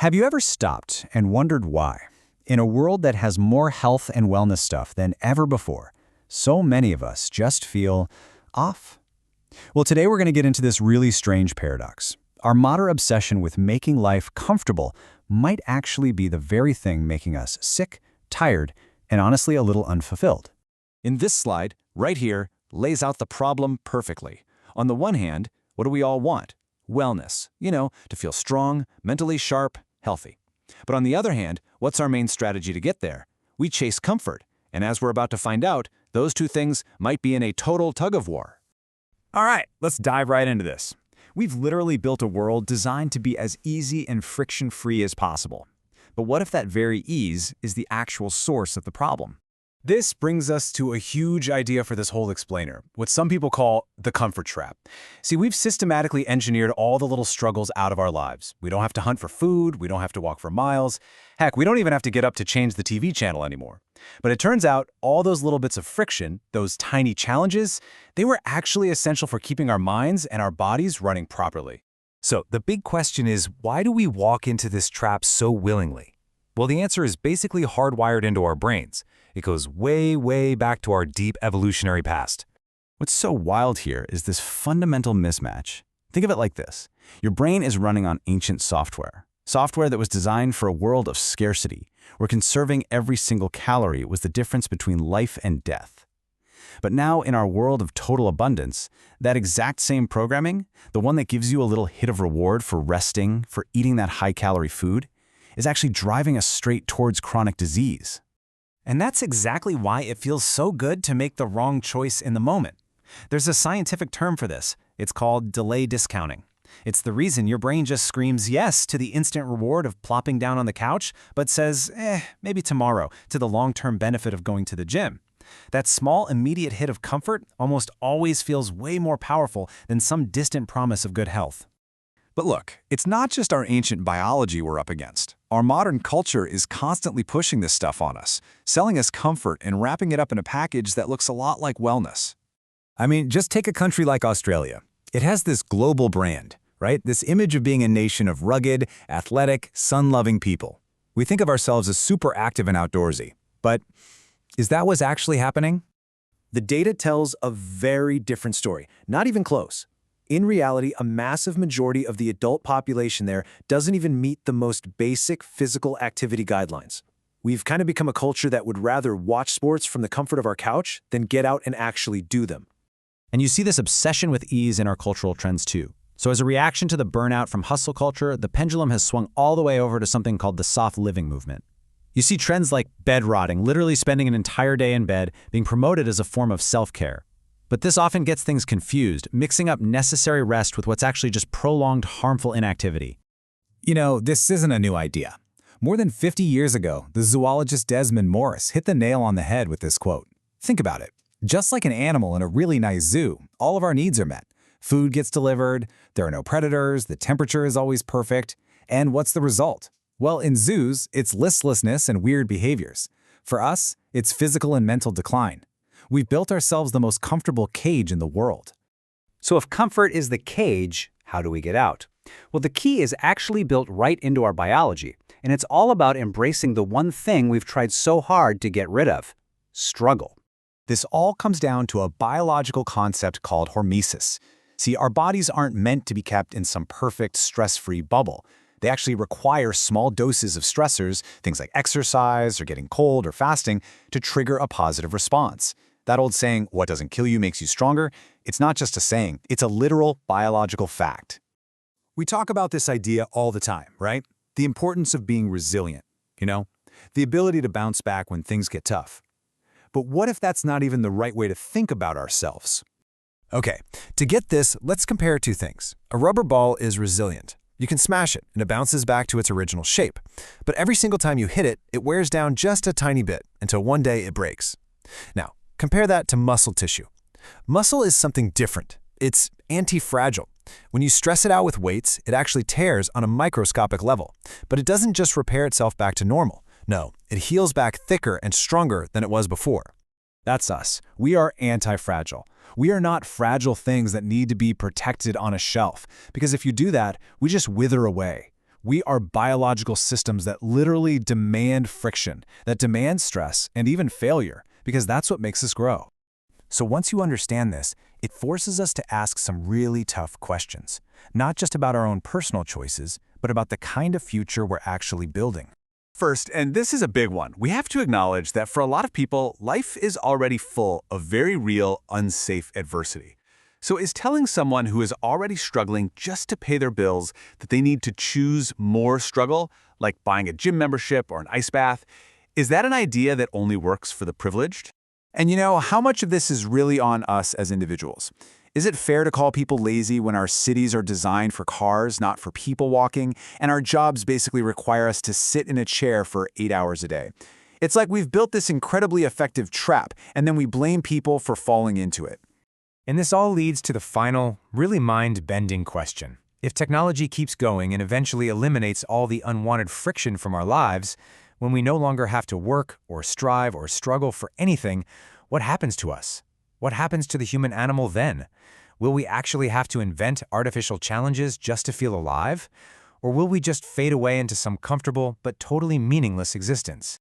Have you ever stopped and wondered why? In a world that has more health and wellness stuff than ever before, so many of us just feel off. Well, today we're going to get into this really strange paradox. Our modern obsession with making life comfortable might actually be the very thing making us sick, tired, and honestly a little unfulfilled. In this slide, right here, lays out the problem perfectly. On the one hand, what do we all want? Wellness, to feel strong, mentally sharp, healthy. But on the other hand, what's our main strategy to get there? We chase comfort, and as we're about to find out, those two things might be in a total tug-of-war. All right, let's dive right into this. We've literally built a world designed to be as easy and friction-free as possible. But what if that very ease is the actual source of the problem? This brings us to a huge idea for this whole explainer, what some people call the comfort trap. See, we've systematically engineered all the little struggles out of our lives. We don't have to hunt for food, we don't have to walk for miles. Heck, we don't even have to get up to change the TV channel anymore. But it turns out all those little bits of friction, those tiny challenges, they were actually essential for keeping our minds and our bodies running properly. So the big question is, why do we walk into this trap so willingly? Well, the answer is basically hardwired into our brains. It goes way, way back to our deep evolutionary past. What's so wild here is this fundamental mismatch. Think of it like this. Your brain is running on ancient software. Software that was designed for a world of scarcity, where conserving every single calorie was the difference between life and death. But now in our world of total abundance, that exact same programming, the one that gives you a little hit of reward for resting, for eating that high-calorie food, is actually driving us straight towards chronic disease. And that's exactly why it feels so good to make the wrong choice in the moment. There's a scientific term for this. It's called delay discounting. It's the reason your brain just screams yes to the instant reward of plopping down on the couch, but says, maybe tomorrow, to the long-term benefit of going to the gym. That small, immediate hit of comfort almost always feels way more powerful than some distant promise of good health. But look, it's not just our ancient biology we're up against. Our modern culture is constantly pushing this stuff on us, selling us comfort and wrapping it up in a package that looks a lot like wellness. I mean, just take a country like Australia. It has this global brand, right? This image of being a nation of rugged, athletic, sun-loving people. We think of ourselves as super active and outdoorsy. But is that what's actually happening? The data tells a very different story, not even close. In reality, a massive majority of the adult population there doesn't even meet the most basic physical activity guidelines. We've kind of become a culture that would rather watch sports from the comfort of our couch than get out and actually do them. And you see this obsession with ease in our cultural trends too. So as a reaction to the burnout from hustle culture, the pendulum has swung all the way over to something called the soft living movement. You see trends like bed rotting, literally spending an entire day in bed, being promoted as a form of self-care. But this often gets things confused, mixing up necessary rest with what's actually just prolonged harmful inactivity. You know, this isn't a new idea. More than 50 years ago, the zoologist Desmond Morris hit the nail on the head with this quote. Think about it. Just like an animal in a really nice zoo, all of our needs are met. Food gets delivered, there are no predators, the temperature is always perfect. And what's the result? Well, in zoos, it's listlessness and weird behaviors. For us, it's physical and mental decline. We've built ourselves the most comfortable cage in the world. So if comfort is the cage, how do we get out? Well, the key is actually built right into our biology, and it's all about embracing the one thing we've tried so hard to get rid of: struggle. This all comes down to a biological concept called hormesis. See, our bodies aren't meant to be kept in some perfect, stress-free bubble. They actually require small doses of stressors, things like exercise or getting cold or fasting, to trigger a positive response. That old saying, what doesn't kill you makes you stronger, it's not just a saying, it's a literal biological fact. We talk about this idea all the time, right? The importance of being resilient, the ability to bounce back when things get tough. But what if that's not even the right way to think about ourselves? Okay, to get this, let's compare two things. A rubber ball is resilient. You can smash it, and it bounces back to its original shape. But every single time you hit it, it wears down just a tiny bit until one day it breaks. Now, compare that to muscle tissue. Muscle is something different. It's anti-fragile. When you stress it out with weights, it actually tears on a microscopic level. But it doesn't just repair itself back to normal. No, it heals back thicker and stronger than it was before. That's us. We are anti-fragile. We are not fragile things that need to be protected on a shelf, because if you do that, we just wither away. We are biological systems that literally demand friction, that demand stress, and even failure, because that's what makes us grow. So once you understand this, it forces us to ask some really tough questions, not just about our own personal choices, but about the kind of future we're actually building. First, and this is a big one, we have to acknowledge that for a lot of people, life is already full of very real, unsafe adversity. So is telling someone who is already struggling just to pay their bills that they need to choose more struggle, like buying a gym membership or an ice bath, is that an idea that only works for the privileged? And how much of this is really on us as individuals? Is it fair to call people lazy when our cities are designed for cars, not for people walking, and our jobs basically require us to sit in a chair for 8 hours a day? It's like we've built this incredibly effective trap, and then we blame people for falling into it. And this all leads to the final, really mind-bending question. If technology keeps going and eventually eliminates all the unwanted friction from our lives, when we no longer have to work or strive or struggle for anything, what happens to us? What happens to the human animal then? Will we actually have to invent artificial challenges just to feel alive? Or will we just fade away into some comfortable but totally meaningless existence?